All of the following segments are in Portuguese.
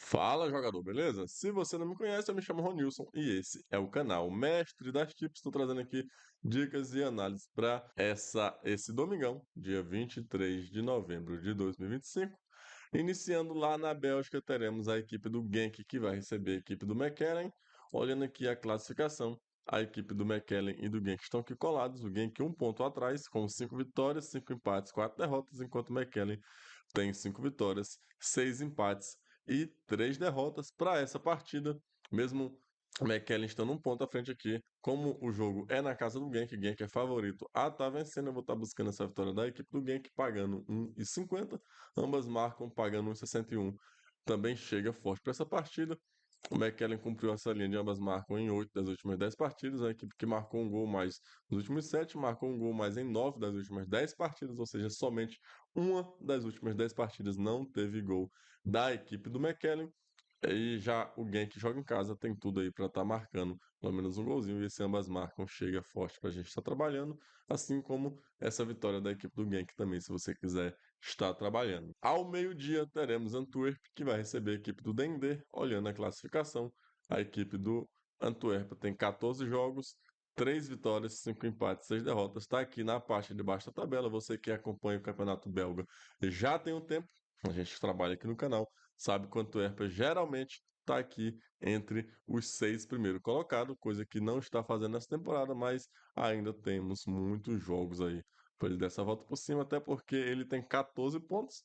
Fala, jogador, beleza? Se você não me conhece, eu me chamo Ronilson e esse é o canal Mestre das Tips. Estou trazendo aqui dicas e análises para esse domingão, dia 23 de novembro de 2025. Iniciando lá na Bélgica, teremos a equipe do Genk que vai receber a equipe do Mechelen. Olhando aqui a classificação, a equipe do Mechelen e do Genk estão aqui colados. O Genk um ponto atrás, com 5 vitórias, 5 empates, 4 derrotas, enquanto o Mechelen tem 5 vitórias, 6 empates e 3 derrotas para essa partida. Mesmo o McKellen estando um ponto à frente aqui, como o jogo é na casa do Genk, Genk é favorito a estar vencendo, eu vou estar buscando essa vitória da equipe do Genk, pagando 1,50, ambas marcam pagando 1,61. Também chega forte para essa partida. O McKellen cumpriu essa linha de ambas marcam em 8 das últimas 10 partidas. A equipe que marcou um gol mais nos últimos 7 marcou um gol mais em 9 das últimas 10 partidas, ou seja, somente uma das últimas 10 partidas não teve gol da equipe do McKellen. E já o Genk joga em casa, tem tudo aí para estar marcando pelo menos um golzinho. E esse ambas marcam chega forte para a gente estar trabalhando, assim como essa vitória da equipe do Genk também, se você quiser estar trabalhando. Ao meio-dia teremos Antwerp, que vai receber a equipe do Dendê. Olhando a classificação, a equipe do Antwerp tem 14 jogos, 3 vitórias, 5 empates, 6 derrotas. Está aqui na parte de baixo da tabela. Você que acompanha o campeonato belga já tem um tempo. A gente trabalha aqui no canal, sabe que o Antwerp geralmente está aqui entre os 6 primeiros colocados, coisa que não está fazendo nessa temporada, mas ainda temos muitos jogos aí para ele dar essa volta por cima, até porque ele tem 14 pontos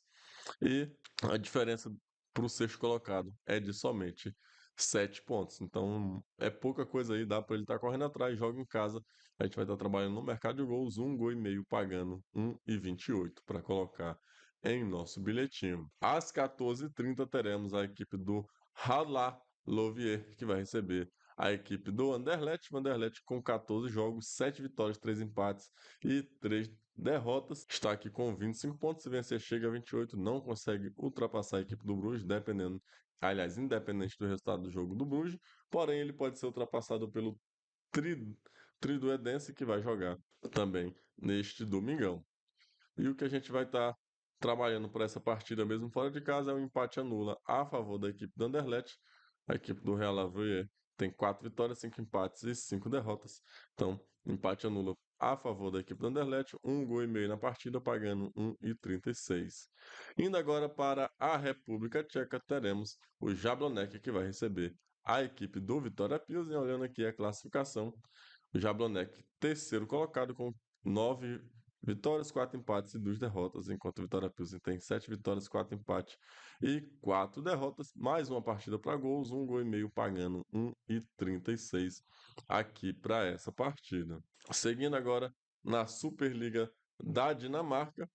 e a diferença para o sexto colocado é de somente 7 pontos. Então é pouca coisa aí, dá para ele estar correndo atrás, joga em casa. A gente vai estar trabalhando no mercado de gols, 1,5 gol pagando 1,28 para colocar em nosso bilhetinho. Às 14h30 teremos a equipe do Hala Louvier, que vai receber a equipe do Anderlecht. O Anderlecht com 14 jogos, 7 vitórias, 3 empates e 3 derrotas. Está aqui com 25 pontos. Se vencer, chega a 28. Não consegue ultrapassar a equipe do Bruges, dependendo, aliás, independente do resultado do jogo do Bruges. Porém, ele pode ser ultrapassado pelo Triduedense, que vai jogar também neste domingão. E o que a gente vai estar trabalhando para essa partida mesmo fora de casa é um empate anula a favor da equipe do Anderlecht. A equipe do Real Avrier tem 4 vitórias, 5 empates e 5 derrotas. Então, empate anula a favor da equipe do Anderlecht, 1,5 gol na partida, pagando 1,36. Indo agora para a República Tcheca, teremos o Jablonec, que vai receber a equipe do Vitória Pilsen. Olhando aqui a classificação, o Jablonec, terceiro colocado com 9 vitórias, 4 empates e 2 derrotas, enquanto o Vitória Pilsen tem 7 vitórias, 4 empates e 4 derrotas. Mais uma partida para gols, 1,5 gol pagando 1,36 aqui para essa partida. Seguindo agora na Superliga da Dinamarca,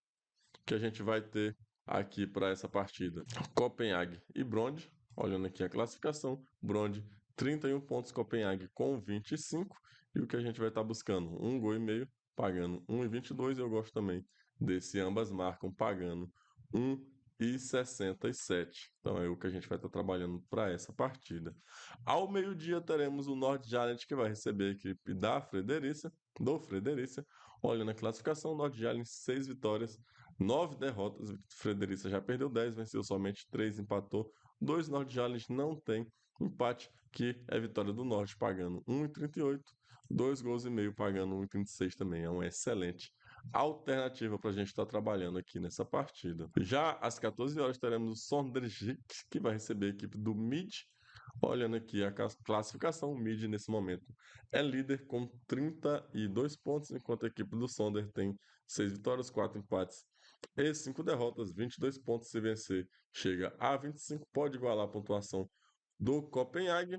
que a gente vai ter aqui para essa partida Copenhague e Brøndby. Olhando aqui a classificação, Brøndby 31 pontos, Copenhague com 25. E o que a gente vai estar buscando? 1,5 gol pagando 1,22. Eu gosto também desse ambas marcam pagando 1,67. Então é o que a gente vai estar trabalhando para essa partida. Ao meio-dia teremos o Nordjylland, que vai receber a equipe da Fredericia, do Fredericia. Olhando a classificação, o Nordjylland 6 vitórias, 9 derrotas. Fredericia já perdeu 10, venceu somente 3, empatou 2. Nordjylland não tem empate, que é vitória do Norte pagando 1,38, 2 gols e meio pagando 1,36 também. É uma excelente alternativa para a gente estar trabalhando aqui nessa partida. Já às 14 horas teremos o Sonderjik, que vai receber a equipe do Mid. Olhando aqui a classificação, o Mid nesse momento é líder com 32 pontos, enquanto a equipe do Sonder tem 6 vitórias, 4 empates e 5 derrotas, 22 pontos. Se vencer, chega a 25, pode igualar a pontuação do Copenhague,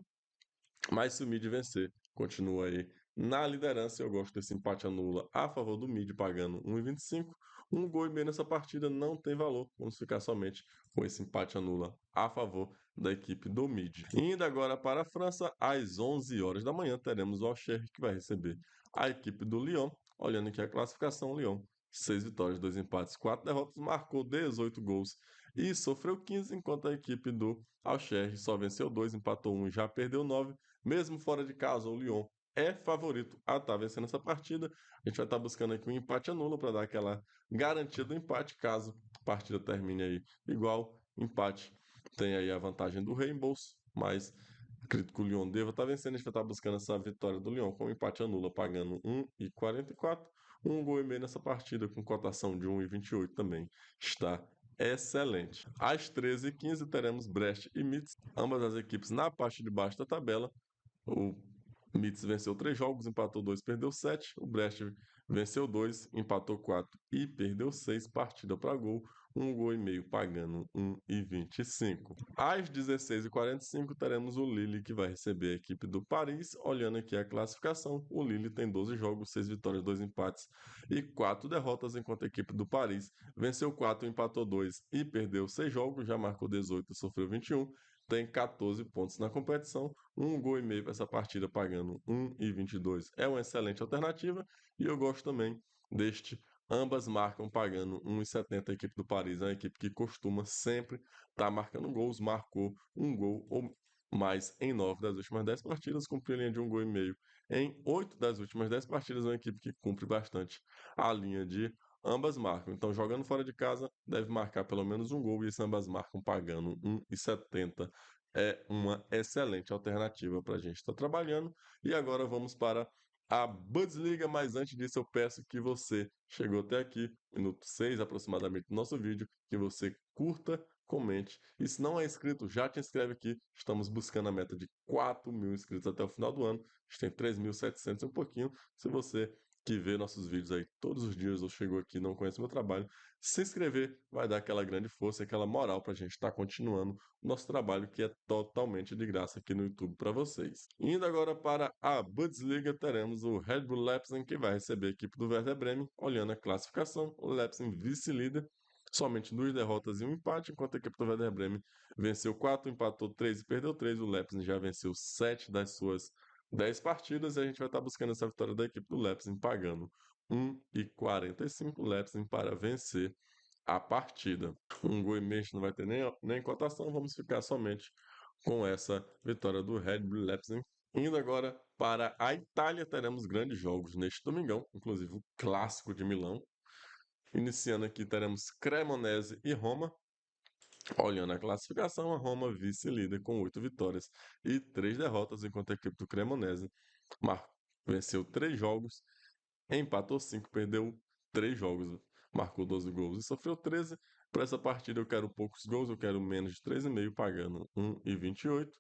mas se o Mid vencer, continua aí na liderança. Eu gosto desse empate anula a favor do Mid, pagando 1,25. 1,5 gol nessa partida não tem valor. Vamos ficar somente com esse empate anula a favor da equipe do Mid. Indo agora para a França, às 11 horas da manhã, teremos o Auxerre, que vai receber a equipe do Lyon. Olhando aqui a classificação, o Lyon 6 vitórias, 2 empates, 4 derrotas, marcou 18 gols e sofreu 15, enquanto a equipe do Auxerre só venceu 2, empatou 1 e já perdeu 9. Mesmo fora de casa, o Lyon é favorito a estar vencendo essa partida. A gente vai estar buscando aqui um empate anula para dar aquela garantia do empate, caso a partida termine aí igual, empate tem aí a vantagem do reembolso, mas acredito que o Lyon deva estar vencendo. A gente vai estar buscando essa vitória do Lyon com um empate anula, pagando 1,44. Um gol e meio nessa partida, com cotação de 1,28 também. Está excelente. Às 13h15 teremos Brest e Metz, ambas as equipes na parte de baixo da tabela. O Metz venceu 3 jogos, empatou 2, perdeu 7. O Brest venceu 2, empatou 4 e perdeu 6. Partida para gol, um gol e meio, pagando 1,25. Às 16h45 teremos o Lille, que vai receber a equipe do Paris. Olhando aqui a classificação, o Lille tem 12 jogos, 6 vitórias, 2 empates e 4 derrotas, enquanto a equipe do Paris venceu 4, empatou 2 e perdeu 6 jogos, já marcou 18 e sofreu 21. Tem 14 pontos na competição, um gol e meio para essa partida, pagando 1,22. É uma excelente alternativa e eu gosto também deste. Ambas marcam pagando 1,70. A equipe do Paris é uma equipe que costuma sempre estar marcando gols, marcou um gol ou mais em 9 das últimas 10 partidas, cumpriu a linha de um gol e meio em 8 das últimas 10 partidas. É uma equipe que cumpre bastante a linha de ambas marcam. Então, jogando fora de casa, deve marcar pelo menos um gol, e se ambas marcam pagando 1,70. É uma excelente alternativa para a gente estar trabalhando. E agora vamos para a Bundesliga, mas antes disso eu peço que você chegou até aqui, minuto 6 aproximadamente do nosso vídeo, que você curta, comente, e se não é inscrito, já te inscreve aqui. Estamos buscando a meta de 4.000 inscritos até o final do ano. A gente tem 3.700 e um pouquinho. Se você que vê nossos vídeos aí todos os dias ou chegou aqui e não conhece meu trabalho, se inscrever vai dar aquela grande força, aquela moral para a gente estar continuando o nosso trabalho, que é totalmente de graça aqui no YouTube para vocês. Indo agora para a Bundesliga, teremos o Red Bull Leipzig, que vai receber a equipe do Werder Bremen. Olhando a classificação, o Leipzig vice-líder, somente 2 derrotas e um empate, enquanto a equipe do Werder Bremen venceu 4, empatou 3 e perdeu 3. O Leipzig já venceu 7 das suas 10 partidas, e a gente vai estar buscando essa vitória da equipe do Leipzig, pagando 1,45 Leipzig para vencer a partida. Um gol e meio não vai ter nem cotação, vamos ficar somente com essa vitória do Red Bull Leipzig. Indo agora para a Itália, teremos grandes jogos neste domingão, inclusive o clássico de Milão. Iniciando aqui, teremos Cremonese e Roma. Olhando a classificação, a Roma vice-líder com 8 vitórias e 3 derrotas, enquanto a equipe do Cremonese venceu 3 jogos, empatou 5, perdeu 3 jogos, marcou 12 gols e sofreu 13. Para essa partida eu quero poucos gols, eu quero menos de 3,5, pagando 1,28.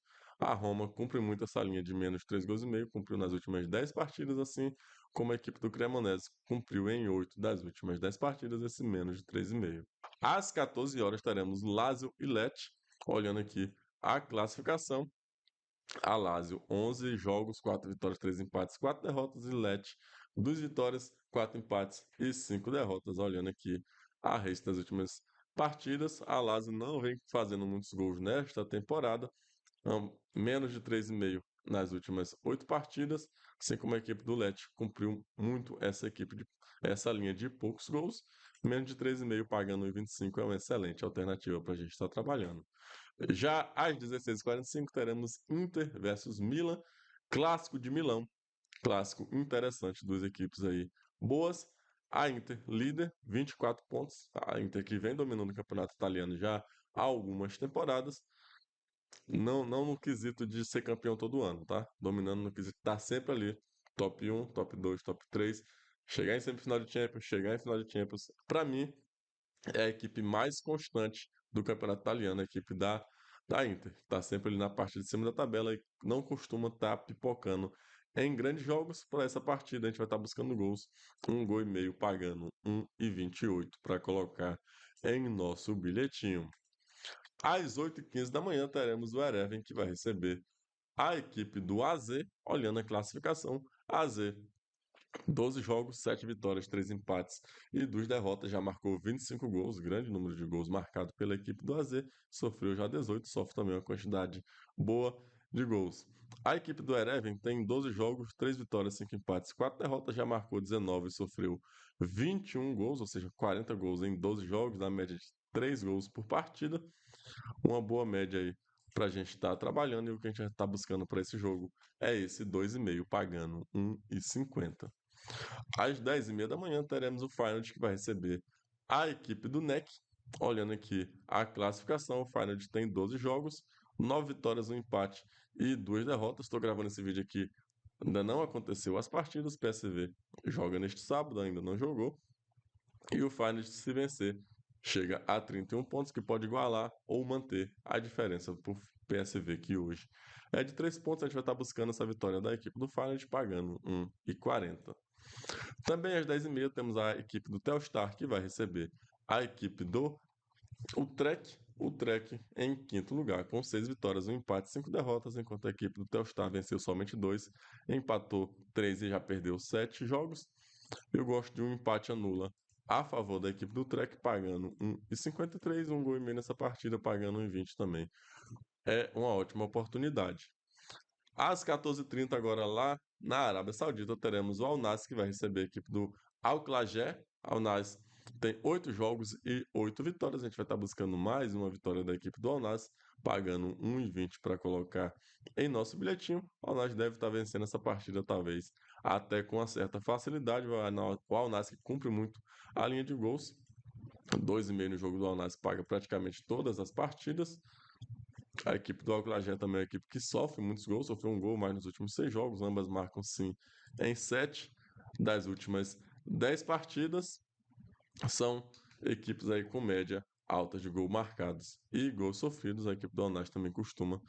A Roma cumpre muito essa linha de menos de 3 gols e meio, cumpriu nas últimas 10 partidas, assim como a equipe do Cremonese cumpriu em 8 das últimas 10 partidas esse menos de 3,5. Às 14 horas teremos Lazio e Lecce. Olhando aqui a classificação, a Lazio 11 jogos, 4 vitórias, 3 empates, 4 derrotas, e Lecce 2 vitórias, 4 empates e 5 derrotas. Olhando aqui a resta das últimas partidas, a Lazio não vem fazendo muitos gols nesta temporada, menos de 3,5 nas últimas 8 partidas, assim como a equipe do Lecce cumpriu muito essa linha de poucos gols. Menos de 3,5 pagando 1,25 é uma excelente alternativa para a gente estar trabalhando. Já às 16h45 teremos Inter versus Milan, clássico de Milão, clássico interessante, duas equipes aí boas. A Inter líder, 24 pontos, a Inter que vem dominando o campeonato italiano já há algumas temporadas, não no quesito de ser campeão todo ano, tá? Dominando no quesito de estar sempre ali, top 1, top 2, top 3, chegar em semifinal de Champions, chegar em final de Champions. Para mim, é a equipe mais constante do campeonato italiano, a equipe da Inter. Está sempre ali na parte de cima da tabela e não costuma estar pipocando em grandes jogos. Para essa partida, a gente vai estar buscando gols. Um gol e meio, pagando 1,28 para colocar em nosso bilhetinho. Às 8h15 da manhã, teremos o Ereven, que vai receber a equipe do AZ. Olhando a classificação, AZ 12 jogos, 7 vitórias, 3 empates e 2 derrotas, já marcou 25 gols, grande número de gols marcado pela equipe do AZ, sofreu já 18, sofre também uma quantidade boa de gols. A equipe do Ereven tem 12 jogos, 3 vitórias, 5 empates, 4 derrotas, já marcou 19 e sofreu 21 gols, ou seja, 40 gols em 12 jogos, na média de 3 gols por partida. Uma boa média aí para a gente estar trabalhando, e o que a gente está buscando para esse jogo é esse 2,5, pagando 1,50. Às 10h30 da manhã teremos o Feyenoord, que vai receber a equipe do NEC. olhando aqui a classificação, o Feyenoord tem 12 jogos, 9 vitórias, um empate e 2 derrotas. Estou gravando esse vídeo aqui, ainda não aconteceu as partidas, o PSV joga neste sábado, ainda não jogou. E o Feyenoord, se vencer, chega a 31 pontos, que pode igualar ou manter a diferença para o PSV, que hoje é de 3 pontos. A gente vai estar buscando essa vitória da equipe do Feyenoord, pagando 1,40. Também às 10h30 temos a equipe do Telstar, que vai receber a equipe do Utrecht. Utrecht em quinto lugar, com 6 vitórias, um empate e 5 derrotas, enquanto a equipe do Telstar venceu somente 2, empatou 3 e já perdeu 7 jogos. Eu gosto de um empate anula a favor da equipe do Trek, pagando 1,53, um gol e meio nessa partida, pagando 1,20 também. É uma ótima oportunidade. Às 14h30, agora lá na Arábia Saudita, teremos o Al Nassr, que vai receber a equipe do Al Qalajet. Al Nassr tem 8 jogos e 8 vitórias. A gente vai estar buscando mais uma vitória da equipe do Al Nassr, pagando 1,20 para colocar em nosso bilhetinho. O Al Nassr deve estar vencendo essa partida, talvez até com uma certa facilidade. O Al Nassr cumpre muito a linha de gols. 2,5 no jogo do Al Nassr, paga praticamente todas as partidas. A equipe do Al Qalajet também é uma equipe que sofre muitos gols, sofreu um gol mais nos últimos 6 jogos, ambas marcam sim em 7 das últimas 10 partidas. São equipes aí com média alta de gol marcados e gols sofridos. A equipe do Al Nassr também costuma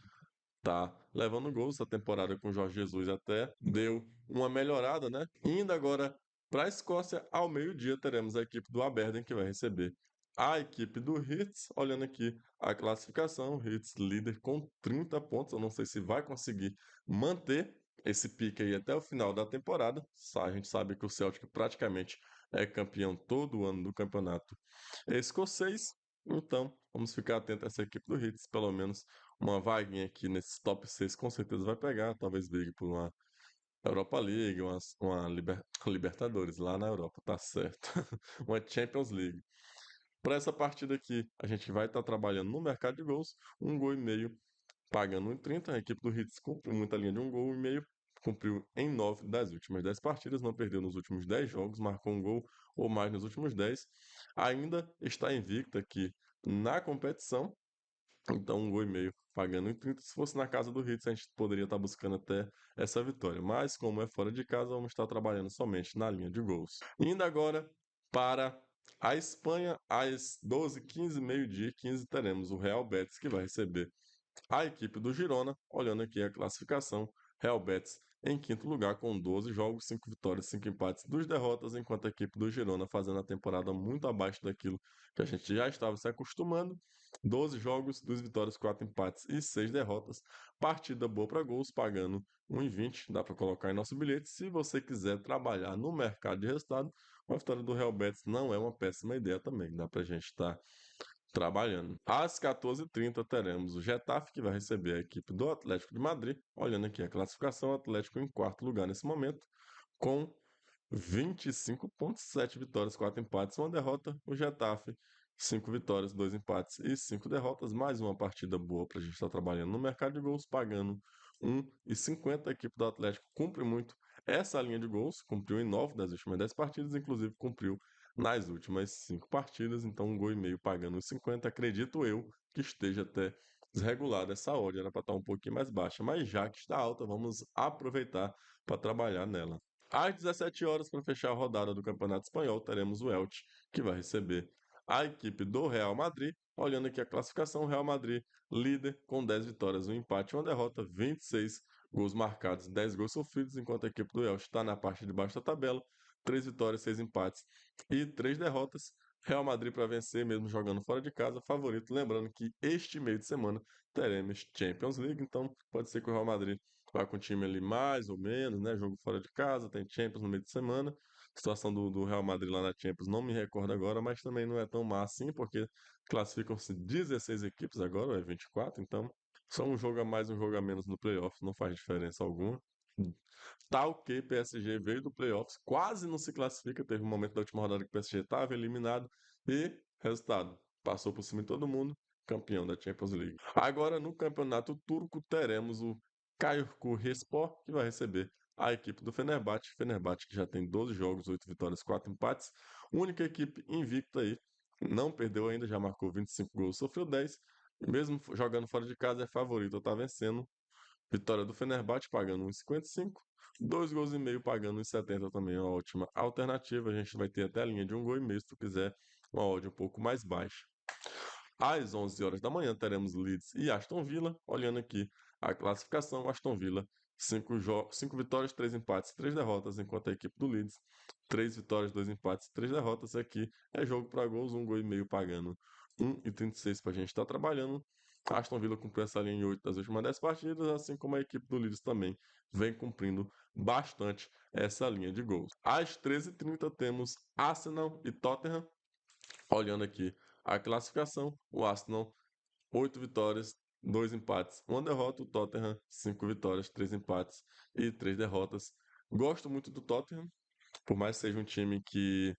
estar levando gols. Essa temporada com o Jorge Jesus até deu uma melhorada, né? Indo agora para a Escócia, ao meio-dia teremos a equipe do Aberdeen, que vai receber a equipe do Hearts. Olhando aqui a classificação, o Hearts líder com 30 pontos. Eu não sei se vai conseguir manter esse pique aí até o final da temporada. A gente sabe que o Celtic praticamente é campeão todo ano do campeonato escocês. Então, vamos ficar atento a essa equipe do Hearts. Pelo menos uma vaguinha aqui nesses top 6 com certeza vai pegar. Talvez brigue por uma Europa League, Libertadores lá na Europa, tá certo. Uma Champions League. Para essa partida aqui, a gente vai estar trabalhando no mercado de gols, um gol e meio, pagando 1,30. A equipe do Hearts cumpriu muita linha de um gol e meio, cumpriu em 9 das últimas 10 partidas, não perdeu nos últimos 10 jogos, marcou um gol ou mais nos últimos 10. Ainda está invicta aqui na competição, então, um gol e meio pagando em 30. Se fosse na casa do Hits, a gente poderia estar buscando até essa vitória. Mas, como é fora de casa, vamos estar trabalhando somente na linha de gols. Indo agora para a Espanha, às 12h15, meio-dia 15, teremos o Real Betis, que vai receber a equipe do Girona. Olhando aqui a classificação, Real Betis em quinto lugar com 12 jogos, 5 vitórias, 5 empates, 2 derrotas, enquanto a equipe do Girona fazendo a temporada muito abaixo daquilo que a gente já estava se acostumando. 12 jogos, 2 vitórias, 4 empates e 6 derrotas. Partida boa para gols, pagando 1,20. Dá para colocar em nosso bilhete. Se você quiser trabalhar no mercado de resultado, uma vitória do Real Betis não é uma péssima ideia também. Dá para a gente estar trabalhando. Às 14h30 teremos o Getafe, que vai receber a equipe do Atlético de Madrid. Olhando aqui a classificação, o Atlético em quarto lugar nesse momento, com 25 pontos, 7 vitórias, 4 empates, uma derrota. O Getafe, 5 vitórias, 2 empates e 5 derrotas. Mais uma partida boa para a gente estar trabalhando no mercado de gols, pagando 1,50. A equipe do Atlético cumpre muito essa linha de gols, cumpriu em 9 das últimas 10 partidas, inclusive cumpriu nas últimas 5 partidas. Então, um gol e meio pagando 1,50. Acredito eu que esteja até desregulada essa odd, era para estar um pouquinho mais baixa, mas já que está alta, vamos aproveitar para trabalhar nela. Às 17 horas, para fechar a rodada do Campeonato Espanhol, teremos o Elche, que vai receber a equipe do Real Madrid. Olhando aqui a classificação, o Real Madrid líder com 10 vitórias, um empate e uma derrota, 26 gols marcados, 10 gols sofridos, enquanto a equipe do Elche está na parte de baixo da tabela, 3 vitórias, 6 empates e 3 derrotas. Real Madrid para vencer, mesmo jogando fora de casa, favorito. Lembrando que este meio de semana teremos Champions League, então pode ser que o Real Madrid vai com o time ali mais ou menos, né? Jogo fora de casa, tem Champions no meio de semana. A situação do Real Madrid lá na Champions não me recordo agora, mas também não é tão má assim, porque classificam-se 16 equipes agora, ou é 24, então só um jogo a mais, um jogo a menos no playoff, não faz diferença alguma. Tal que PSG veio do playoffs, quase não se classifica, teve um momento da última rodada que o PSG estava eliminado e, resultado, passou por cima de todo mundo, campeão da Champions League. Agora, no campeonato turco, teremos o Kayserispor, que vai receber a equipe do Fenerbahçe. Fenerbahçe que já tem 12 jogos, 8 vitórias, 4 empates. Única equipe invicta aí não perdeu ainda, já marcou 25 gols, sofreu 10. Mesmo jogando fora de casa, é favorito, está vencendo. Vitória do Fenerbahçe pagando 1,55. 2,5 gols pagando 1,70 também, é uma ótima alternativa. A gente vai ter até a linha de 1,5 gol, se tu quiser uma odd um pouco mais baixa. Às 11 horas da manhã teremos Leeds e Aston Villa. Olhando aqui a classificação, Aston Villa 5 vitórias, 3 empates, 3 derrotas, enquanto a equipe do Leeds 3 vitórias, 2 empates, 3 derrotas. Aqui é jogo para gols, 1,5 gol pagando 1,36 para a gente estar trabalhando. A Aston Villa cumpriu essa linha em 8 das últimas 10 partidas, assim como a equipe do Leeds também vem cumprindo bastante essa linha de gols. Às 13h30 temos Arsenal e Tottenham. Olhando aqui a classificação, o Arsenal 8 vitórias, 2 empates, 1 derrota. O Tottenham 5 vitórias, 3 empates e 3 derrotas. Gosto muito do Tottenham, por mais que seja um time que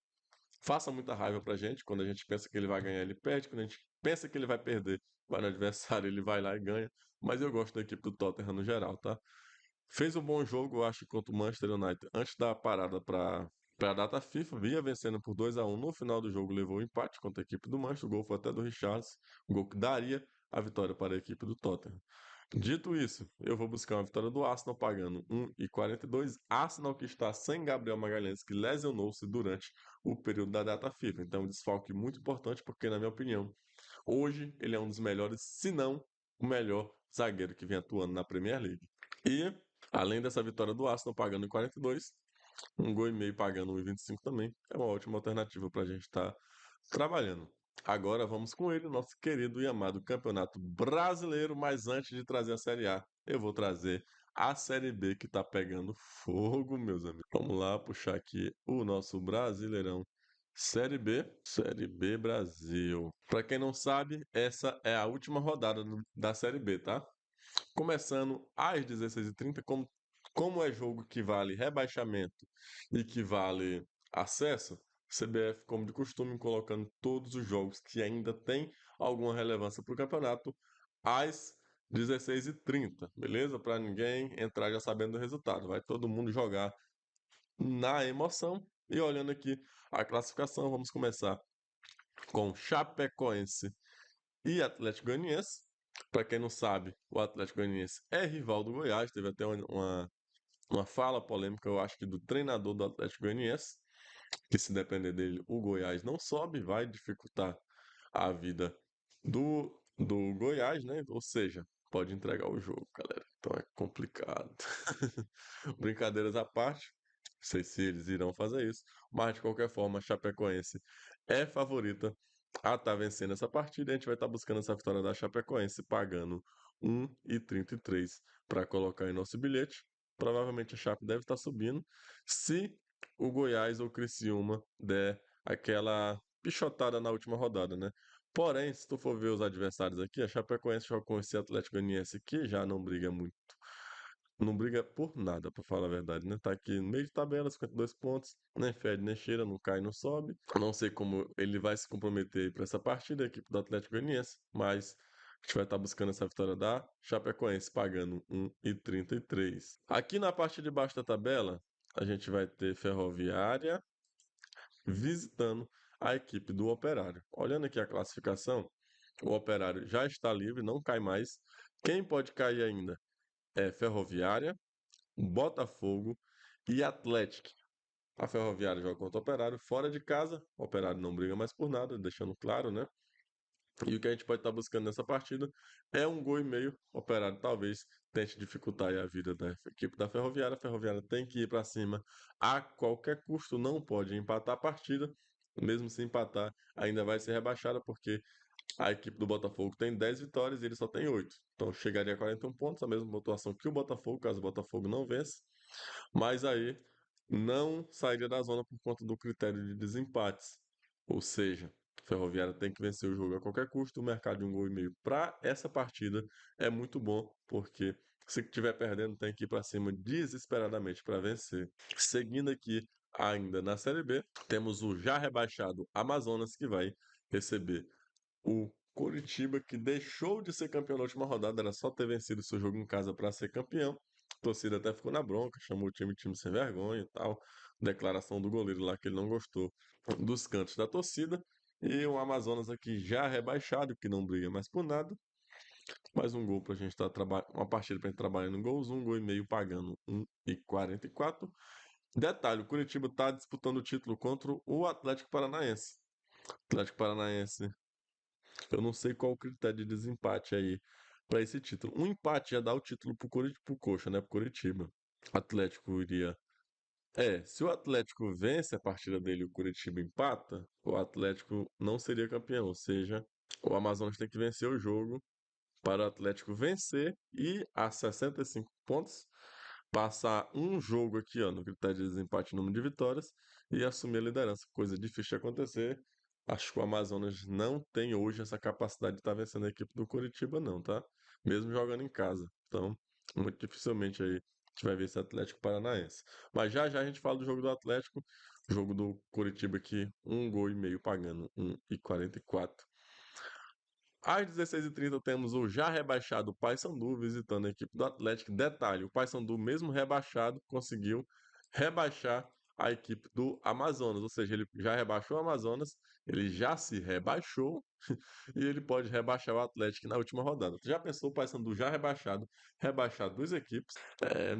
faça muita raiva pra gente. Quando a gente pensa que ele vai ganhar, ele perde. Quando a gente pensa que ele vai perder, vai no adversário, ele vai lá e ganha. Mas eu gosto da equipe do Tottenham no geral, tá? Fez um bom jogo, eu acho, contra o Manchester United antes da parada para a data FIFA. Vinha vencendo por 2-1. No final do jogo, levou o empate contra a equipe do Manchester. O gol foi até do Richarlison, o gol que daria a vitória para a equipe do Tottenham. Dito isso, eu vou buscar uma vitória do Arsenal pagando 1,42. Arsenal que está sem Gabriel Magalhães, que lesionou-se durante o período da data FIFA. Então, um desfalque muito importante, porque, na minha opinião, hoje ele é um dos melhores, se não o melhor zagueiro que vem atuando na Premier League. E, além dessa vitória do Arsenal pagando em 42, 1,5 gol pagando 1,25 também, é uma ótima alternativa para a gente estar trabalhando. Agora vamos com ele, nosso querido e amado Campeonato Brasileiro. Mas antes de trazer a Série A, eu vou trazer a Série B, que tá pegando fogo, meus amigos. Vamos lá puxar aqui o nosso Brasileirão. Série B Brasil. Para quem não sabe, essa é a última rodada da Série B, tá? Começando às 16h30, como é jogo que vale rebaixamento e que vale acesso, CBF, como de costume, colocando todos os jogos que ainda têm alguma relevância para o campeonato às 16h30, beleza? Para ninguém entrar já sabendo do resultado. Vai todo mundo jogar na emoção. E olhando aqui a classificação, vamos começar com Chapecoense e Atlético Goianiense. Para quem não sabe, o Atlético Goianiense é rival do Goiás. Teve até uma fala polêmica, eu acho que do treinador do Atlético Goianiense, que se depender dele, o Goiás não sobe, vai dificultar a vida do Goiás, né? Ou seja, pode entregar o jogo, galera. Então é complicado. Brincadeiras à parte, não sei se eles irão fazer isso, mas de qualquer forma, a Chapecoense é favorita a estar vencendo essa partida. E a gente vai estar buscando essa vitória da Chapecoense, pagando 1,33 para colocar em nosso bilhete. Provavelmente a Chape deve estar subindo. Se o Goiás ou o Criciúma der aquela pichotada na última rodada, né? Porém, se tu for ver os adversários aqui, a Chapecoense joga com esse Atlético Goianiense que já não briga muito. Não briga por nada, pra falar a verdade, né? Tá aqui no meio de tabela, 52 pontos, nem fede nem cheira, não cai, não sobe. Não sei como ele vai se comprometer para essa partida, a equipe do Atlético Goianiense, mas a gente vai estar buscando essa vitória da Chapecoense, pagando 1,33. Aqui na parte de baixo da tabela, a gente vai ter Ferroviária visitando a equipe do Operário. Olhando aqui a classificação, o Operário já está livre, não cai mais. Quem pode cair ainda é Ferroviária, Botafogo e Atlético. A Ferroviária joga contra o Operário fora de casa. O Operário não briga mais por nada, deixando claro, né? E o que a gente pode estar buscando nessa partida é 1,5 gol. O Operário talvez tente dificultar aí a vida da equipe da Ferroviária. A Ferroviária tem que ir para cima a qualquer custo, não pode empatar a partida. Mesmo se empatar, ainda vai ser rebaixada, porque a equipe do Botafogo tem 10 vitórias e ele só tem 8. Então chegaria a 41 pontos, a mesma pontuação que o Botafogo, caso o Botafogo não vença. Mas aí não sairia da zona por conta do critério de desempates. Ou seja, a Ferroviária tem que vencer o jogo a qualquer custo. O mercado de 1,5 gol para essa partida é muito bom, porque se estiver perdendo, tem que ir para cima desesperadamente para vencer. Seguindo aqui, ainda na Série B, temos o já rebaixado Amazonas, que vai receber o Coritiba, que deixou de ser campeão na última rodada, era só ter vencido seu jogo em casa para ser campeão. A torcida até ficou na bronca, chamou o time sem vergonha e tal. Declaração do goleiro lá que ele não gostou dos cantos da torcida. E o Amazonas aqui já rebaixado, que não briga mais por nada. Mais um gol pra gente estar trabalhando, uma partida pra gente trabalhando em gols, um gol e meio pagando 1,44. Detalhe, o Curitiba está disputando o título contra o Atlético Paranaense. Atlético Paranaense, eu não sei qual o critério de desempate aí para esse título. Um empate já dá o título pro Coxa, né? Pro Curitiba. O Atlético iria. Se o Atlético vence a partida dele e o Curitiba empata, o Atlético não seria campeão. Ou seja, o Amazonas tem que vencer o jogo para o Atlético vencer e a 65 pontos passar um jogo aqui, ó, no critério de desempate número de vitórias e assumir a liderança. Coisa difícil de acontecer. Acho que o Amazonas não tem hoje essa capacidade de estar vencendo a equipe do Curitiba, não, tá? Mesmo jogando em casa. Então, muito dificilmente aí a gente vai ver esse Atlético Paranaense. Mas já já a gente fala do jogo do Atlético, jogo do Curitiba aqui, um gol e meio pagando 1,44. Às 16h30 temos o já rebaixado Paysandu visitando a equipe do Atlético. Detalhe, o Paysandu, mesmo rebaixado, conseguiu rebaixar a equipe do Amazonas, ou seja, ele já rebaixou o Amazonas, ele já se rebaixou e ele pode rebaixar o Atlético na última rodada. Já pensou o Paysandu já rebaixado, rebaixar duas equipes?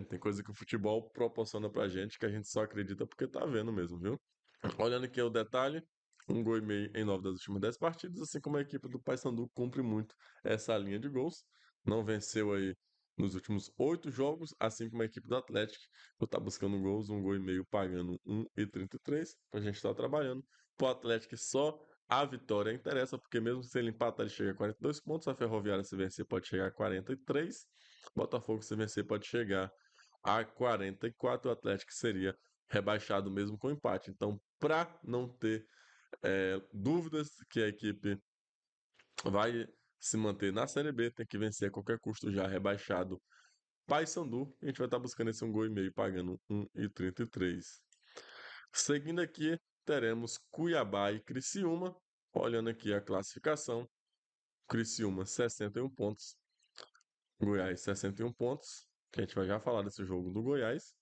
Tem coisa que o futebol proporciona pra gente que a gente só acredita porque tá vendo mesmo, viu? Olhando aqui o detalhe, um gol e meio em 9 das últimas 10 partidas, assim como a equipe do Paysandu cumpre muito essa linha de gols. Não venceu aí nos últimos 8 jogos, assim como a equipe do Atlético, que está buscando gols, um gol e meio pagando 1,33 para a gente estar trabalhando. Para o Atlético só a vitória interessa, porque mesmo se ele empatar ele chega a 42 pontos, a Ferroviária se vencer pode chegar a 43, Botafogo se vencer pode chegar a 44, o Atlético seria rebaixado mesmo com empate. Então, para não ter dúvidas que a equipe vai se manter na Série B, tem que vencer a qualquer custo já rebaixado Paysandu. A gente vai estar buscando esse um gol e meio, pagando 1,33. Seguindo aqui, teremos Cuiabá e Criciúma. Olhando aqui a classificação, Criciúma 61 pontos, Goiás 61 pontos, que a gente vai já falar desse jogo do Goiás.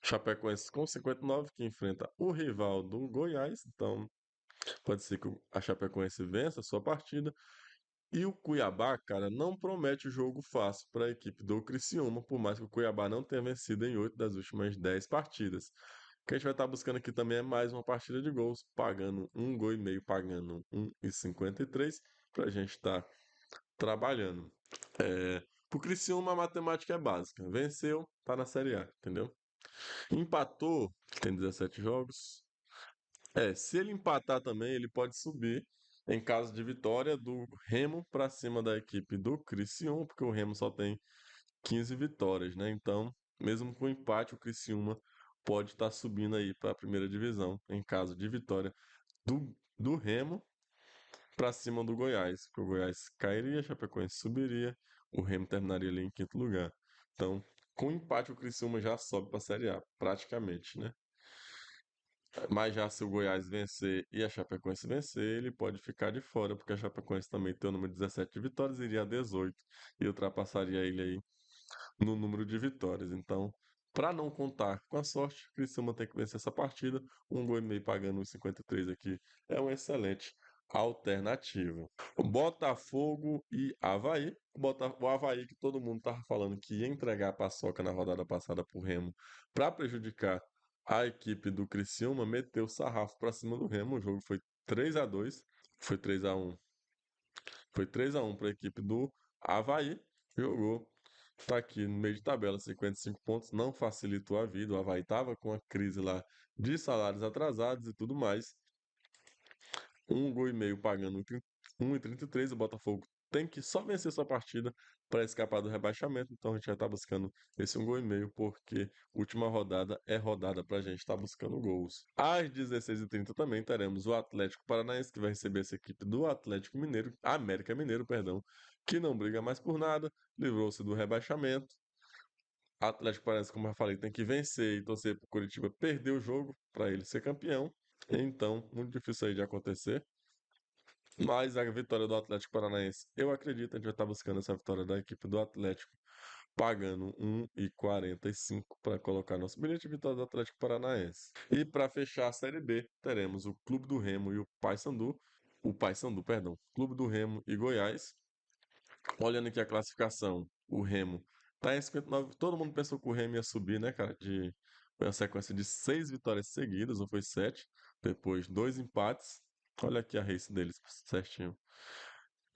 Chapecoense com 59, que enfrenta o rival do Goiás. Então, pode ser que a Chapecoense vença a sua partida. E o Cuiabá, cara, não promete jogo fácil para a equipe do Criciúma, por mais que o Cuiabá não tenha vencido em 8 das últimas 10 partidas. O que a gente vai estar buscando aqui também é mais uma partida de gols, pagando um gol e meio, pagando 1,53 para a gente estar trabalhando. Pro Criciúma a matemática é básica. Venceu, tá na Série A, entendeu? Empatou, tem 17 jogos. Se ele empatar também, ele pode subir em caso de vitória do Remo para cima da equipe do Criciúma, porque o Remo só tem 15 vitórias, né? Então, mesmo com empate, o Criciúma pode estar subindo aí para a primeira divisão em caso de vitória do Remo para cima do Goiás, porque o Goiás cairia, a Chapecoense subiria, o Remo terminaria ali em quinto lugar. Então, com empate, o Criciúma já sobe para a Série A, praticamente, né? Mas já se o Goiás vencer e a Chapecoense vencer, ele pode ficar de fora, porque a Chapecoense também tem o número 17 de vitórias, iria a 18 e ultrapassaria ele aí no número de vitórias. Então, para não contar com a sorte, o Criciúma tem que vencer essa partida. Um gol e meio pagando 1,53 aqui é uma excelente alternativa. Botafogo e Avaí. O Avaí que todo mundo estava falando que ia entregar a paçoca na rodada passada para o Remo para prejudicar a equipe do Criciúma, meteu o sarrafo para cima do Remo. O jogo foi 3-2, foi 3-1. Foi 3-1 para a equipe do Avaí. Jogou, tá aqui no meio de tabela, 55 pontos, não facilitou a vida. O Avaí estava com a crise lá de salários atrasados e tudo mais. Um gol e meio pagando 1,33. O Botafogo tem que só vencer sua partida para escapar do rebaixamento. Então a gente já está buscando esse um gol e meio, porque última rodada é rodada para a gente estar buscando gols. Às 16h30 também teremos o Atlético Paranaense, que vai receber essa equipe do Atlético Mineiro, América Mineiro, perdão, que não briga mais por nada, livrou-se do rebaixamento. Atlético Paranaense, como eu falei, tem que vencer e torcer para o Curitiba perder o jogo para ele ser campeão. Então, muito difícil aí de acontecer. Mas a vitória do Atlético Paranaense, eu acredito, a gente vai estar buscando essa vitória da equipe do Atlético pagando 1,45 para colocar nosso bilhete de vitória do Atlético Paranaense. E para fechar a Série B, teremos o Clube do Remo e o Paysandu, perdão, Clube do Remo e Goiás. Olhando aqui a classificação, o Remo tá em 59. Todo mundo pensou que o Remo ia subir, né, cara? Foi uma sequência de 6 vitórias seguidas, ou foi 7. Depois, 2 empates. Olha aqui a race deles certinho.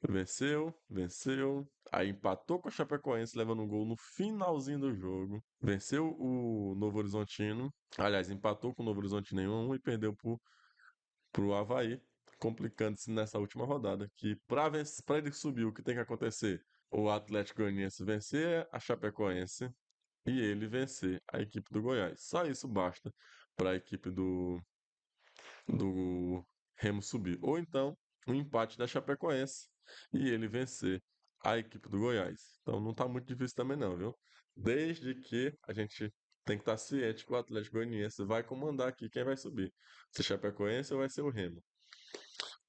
Venceu, venceu. Aí empatou com a Chapecoense, levando um gol no finalzinho do jogo. Venceu o Novo Horizontino. Aliás, empatou com o Novo Horizontino em 1 e perdeu pro Avaí, complicando-se nessa última rodada. Que para ele subir, o que tem que acontecer? O Atlético Goianiense vencer a Chapecoense e ele vencer a equipe do Goiás. Só isso basta para a equipe do Remo subir. Ou então, um empate da Chapecoense e ele vencer a equipe do Goiás. Então não tá muito difícil também não, viu? Desde que a gente tem que estar ciente que o Atlético Goianiense vai comandar aqui quem vai subir. Se é Chapecoense ou vai ser o Remo.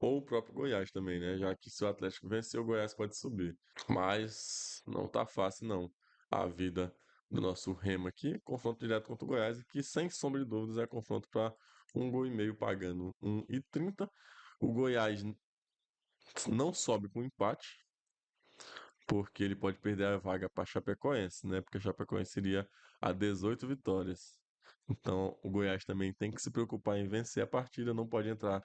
Ou o próprio Goiás também, né? Já que se o Atlético vencer, o Goiás pode subir. Mas não tá fácil, não. A vida do nosso Remo aqui, confronto direto contra o Goiás, que sem sombra de dúvidas é confronto para 1,5 gol pagando 1,30. O Goiás não sobe com empate, porque ele pode perder a vaga para Chapecoense, né? Porque a Chapecoense iria a 18 vitórias. Então, o Goiás também tem que se preocupar em vencer a partida, não pode entrar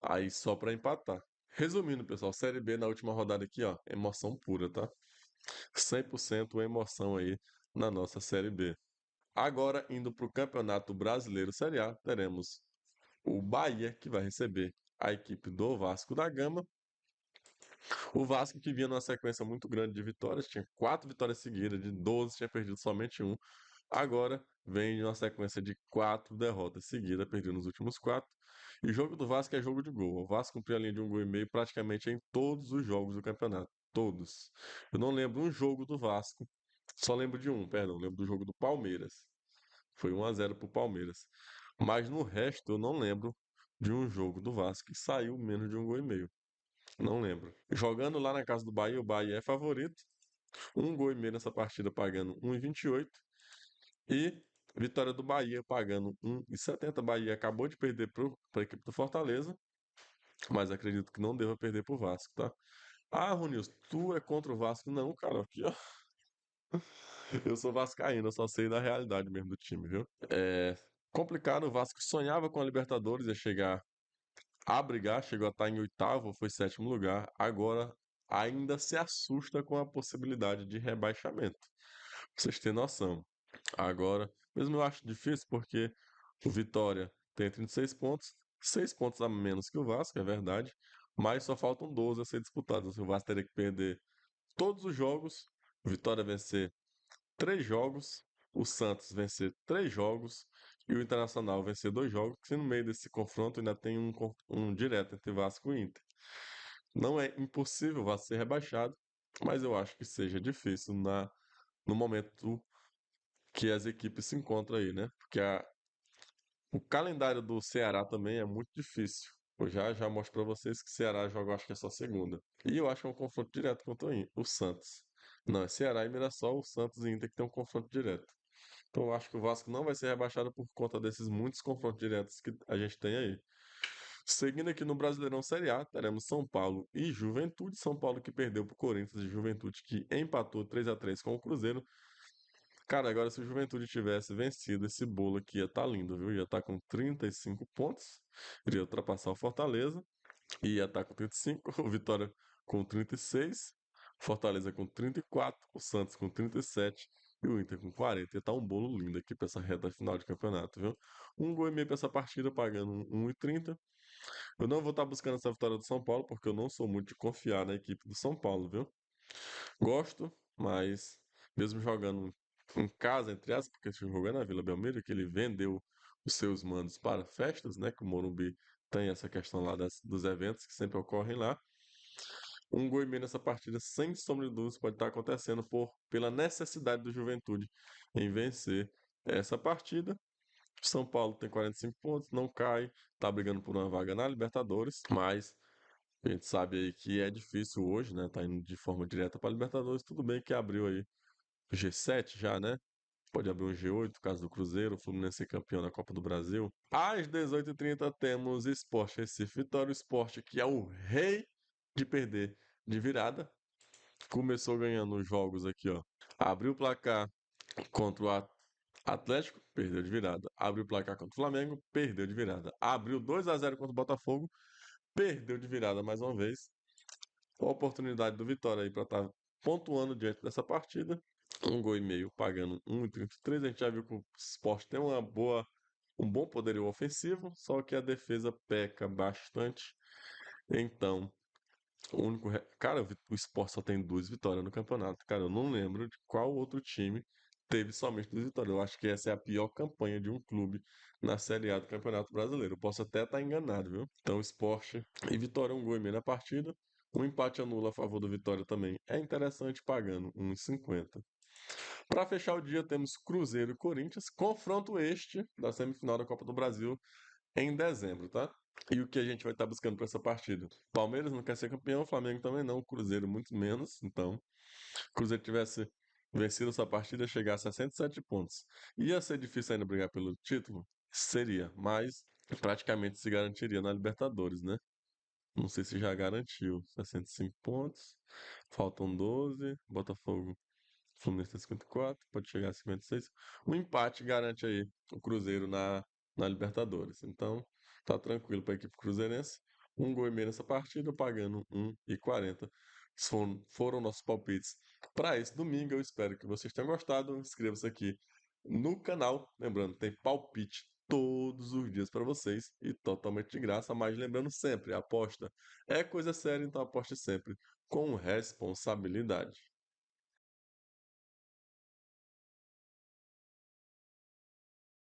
aí só para empatar. Resumindo, pessoal, Série B na última rodada aqui, ó, emoção pura, tá? 100% emoção aí na nossa Série B. Agora, indo para o Campeonato Brasileiro Série A, teremos o Bahia, que vai receber a equipe do Vasco da Gama. O Vasco, que vinha numa sequência muito grande de vitórias, tinha 4 vitórias seguidas, de 12 tinha perdido somente um. Agora vem de uma sequência de 4 derrotas seguidas, perdendo os últimos 4. E o jogo do Vasco é jogo de gol. O Vasco cumpriu a linha de 1,5 gol praticamente em todos os jogos do campeonato. Todos. Eu não lembro um jogo do Vasco, só lembro de um, perdão, lembro do jogo do Palmeiras. Foi 1-0 pro Palmeiras. Mas no resto eu não lembro de um jogo do Vasco que saiu menos de 1,5 gol. Não lembro. Jogando lá na casa do Bahia, o Bahia é favorito. 1,5 gol nessa partida pagando 1,28. E vitória do Bahia pagando 1,70. Bahia acabou de perder para a equipe do Fortaleza, mas acredito que não deva perder pro Vasco, tá? Ah, Ronils, tu é contra o Vasco? Não, cara, aqui, ó. Eu sou vascaíno, eu só sei da realidade mesmo do time, viu? É complicado, o Vasco sonhava com a Libertadores, ia chegar a brigar, chegou a estar em oitavo, foi sétimo lugar. Agora ainda se assusta com a possibilidade de rebaixamento. Pra vocês terem noção. Agora, mesmo eu acho difícil porque o Vitória tem 36 pontos, 6 pontos a menos que o Vasco, é verdade, mas só faltam 12 a ser disputados. O Vasco teria que perder todos os jogos, o Vitória vencer 3 jogos, o Santos vencer 3 jogos e o Internacional vencer 2 jogos, que no meio desse confronto ainda tem um direto entre Vasco e Inter. Não é impossível o Vasco ser rebaixado, mas eu acho que seja difícil no momento que as equipes se encontram aí, né? Porque o calendário do Ceará também é muito difícil. Eu já mostro para vocês que o Ceará joga, acho que é só segunda. E eu acho que é um confronto direto contra o Santos. Não, é Ceará e Mirassol, o Santos e Inter que tem um confronto direto. Então eu acho que o Vasco não vai ser rebaixado por conta desses muitos confrontos diretos que a gente tem aí. Seguindo aqui no Brasileirão Série A, teremos São Paulo e Juventude. São Paulo que perdeu para o Corinthians e Juventude que empatou 3-3 com o Cruzeiro. Cara, agora se o Juventude tivesse vencido, esse bolo aqui ia estar lindo, viu? Ia estar com 35 pontos, iria ultrapassar o Fortaleza, e ia estar com 35, o Vitória com 36, Fortaleza com 34, o Santos com 37 e o Inter com 40. Ia estar um bolo lindo aqui para essa reta final de campeonato, viu? 1,5 gol para essa partida, pagando 1,30. Eu não vou estar buscando essa vitória do São Paulo, porque eu não sou muito de confiar na equipe do São Paulo, viu? Gosto, mas mesmo jogando em casa, entre aspas, porque esse jogo é na Vila Belmiro, que ele vendeu os seus mandos para festas, né? Que o Morumbi tem essa questão lá dos eventos que sempre ocorrem lá. 1,5 gol nessa partida, sem sombra de dúvidas, pode estar acontecendo pela necessidade do Juventude em vencer essa partida. São Paulo tem 45 pontos, não cai, tá brigando por uma vaga na Libertadores, mas a gente sabe aí que é difícil hoje, né? Tá indo de forma direta para Libertadores. Tudo bem que abriu aí G7 já, né? Pode abrir um G8, caso do Cruzeiro, o Fluminense ser campeão da Copa do Brasil. Às 18h30 temos Sport Recife Vitória, o Sport que é o rei de perder de virada. Começou ganhando os jogos aqui, ó. Abriu o placar contra o Atlético, perdeu de virada. Abriu o placar contra o Flamengo, perdeu de virada. Abriu 2-0 contra o Botafogo, perdeu de virada mais uma vez. A oportunidade do Vitória aí para estar pontuando diante dessa partida. 1,5 gol pagando 1,33. A gente já viu que o Sport tem um bom poderio ofensivo, só que a defesa peca bastante. Então, cara, o Sport só tem 2 vitórias no campeonato. Cara, eu não lembro de qual outro time teve somente 2 vitórias. Eu acho que essa é a pior campanha de um clube na Série A do Campeonato Brasileiro. Eu posso até estar enganado, viu? Então, Sport e Vitória, 1,5 gol na partida. Um empate anula a favor do Vitória também. É interessante, pagando 1,50. Para fechar o dia, temos Cruzeiro e Corinthians. Confronto este da semifinal da Copa do Brasil em dezembro, tá? E o que a gente vai estar buscando para essa partida? Palmeiras não quer ser campeão, Flamengo também não, Cruzeiro muito menos. Então, o Cruzeiro tivesse vencido essa partida, chegar a 67 pontos. Ia ser difícil ainda brigar pelo título? Seria, mas praticamente se garantiria na Libertadores, né? Não sei se já garantiu. 65 pontos, faltam 12. Botafogo, Fluminense tem 54, pode chegar a 56. O empate garante aí o Cruzeiro na Libertadores. Então, tá tranquilo para a equipe cruzeirense. 1,5 gol nessa partida, pagando 1,40. Foram nossos palpites para esse domingo. Eu espero que vocês tenham gostado. Inscreva-se aqui no canal. Lembrando, tem palpite todos os dias para vocês e totalmente de graça. Mas lembrando sempre, a aposta é coisa séria, então aposte sempre com responsabilidade.